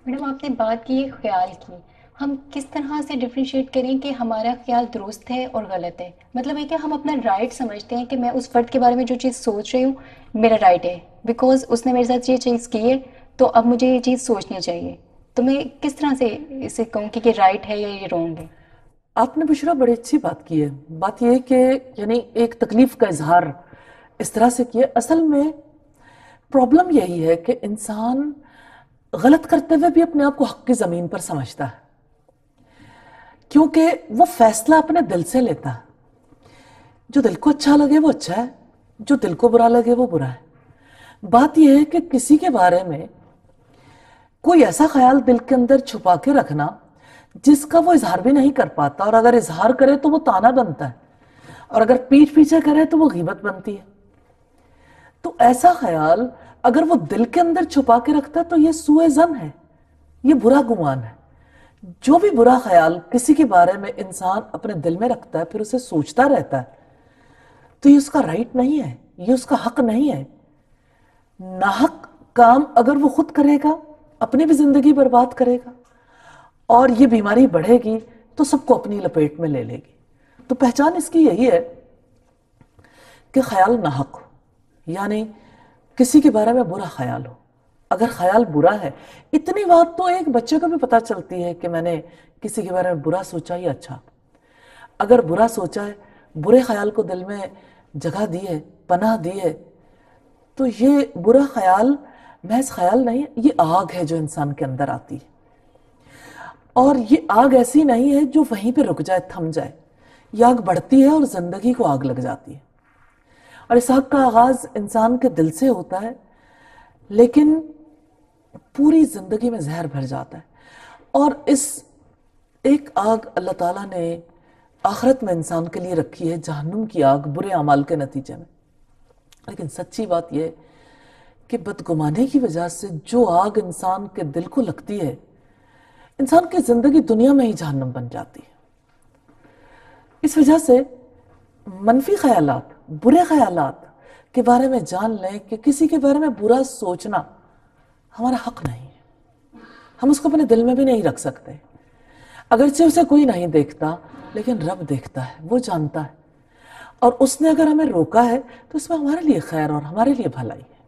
Madam آپ نے بات کی ہے خیال کی، ہم کس طرح سے ڈفرینشیٹ کریں کہ ہمارا خیال درست ہے اور غلط ہے؟ مطلب ہے کہ ہم اپنا رائٹ سمجھتے ہیں کہ میں اس فرد کے بارے میں جو چیز سوچ رہی ہوں میرا رائٹ ہے، بیکاز اس نے میرے ساتھ یہ چیز کی ہے تو اب مجھے یہ چیز سوچنی چاہیے. تو میں کس طرح سے اسے کہوں کہ یہ رائٹ ہے یا یہ رانگ ہے؟ آپ نے بشرا بڑی اچھی بات کی ہے. بات یہ ہے کہ یعنی ایک تکلیف کا اظہار اس طرح سے کیا. اصل میں پرابلم یہی ہے کہ انسان غلط کرتے ہوئے بھی اپنے آپ کو حق کی زمین پر سمجھتا ہے، کیونکہ وہ فیصلہ اپنے دل سے لیتا ہے. جو دل کو اچھا لگے وہ اچھا ہے، جو دل کو برا لگے وہ برا ہے. بات یہ ہے کہ کسی کے بارے میں کوئی ایسا خیال دل کے اندر چھپا کے رکھنا جس کا وہ اظہار بھی نہیں کر پاتا، اور اگر اظہار کرے تو وہ تانا بنتا ہے، اور اگر پیچھے پیچھے کرے تو وہ غیبت بنتی ہے. تو ایسا خیال اگر وہ دل کے اندر چھپا کے رکھتا ہے تو یہ سوء ظن ہے، یہ برا گمان ہے. جو بھی برا خیال کسی کے بارے میں انسان اپنے دل میں رکھتا ہے پھر اسے سوچتا رہتا ہے، تو یہ اس کا رائٹ نہیں ہے، یہ اس کا حق نہیں ہے. ناحق کام اگر وہ خود کرے گا اپنی بھی زندگی برباد کرے گا، اور یہ بیماری بڑھے گی تو سب کو اپنی لپیٹ میں لے لے گی. تو پہچان اس کی یہی ہے کہ خیال ناحق ہو، یعنی کسی کے بارے میں برا خیال ہو. اگر خیال برا ہے، اتنی بات تو ایک بچے کو بھی پتہ چلتی ہے کہ میں نے کسی کے بارے میں برا سوچا یا اچھا. اگر برا سوچا ہے، برے خیال کو دل میں جگہ دی ہے، پناہ دی ہے، تو یہ برا خیال محض خیال نہیں ہے، یہ آگ ہے جو انسان کے اندر آتی ہے. اور یہ آگ ایسی نہیں ہے جو وہیں پہ رک جائے، تھم جائے. یہ آگ بڑھتی ہے اور زندگی کو آگ لگ جاتی ہے. اور اس آگ کا آغاز انسان کے دل سے ہوتا ہے، لیکن پوری زندگی میں زہر بھر جاتا ہے. اور اس ایک آگ اللہ تعالیٰ نے آخرت میں انسان کے لیے رکھی ہے، جہنم کی آگ، برے اعمال کے نتیجے میں. لیکن سچی بات یہ ہے کہ بدگمانی کی وجہ سے جو آگ انسان کے دل کو لگتی ہے، انسان کی زندگی دنیا میں ہی جہنم بن جاتی ہے. اس وجہ سے منفی خیالات، برے خیالات کے بارے میں جان لیں کہ کسی کے بارے میں برا سوچنا ہمارا حق نہیں ہے. ہم اس کو اپنے دل میں بھی نہیں رکھ سکتے، اگرچہ اسے کوئی نہیں دیکھتا لیکن رب دیکھتا ہے، وہ جانتا ہے. اور اس نے اگر ہمیں روکا ہے تو اس میں ہمارے لیے خیر اور ہمارے لیے بھلائی ہے.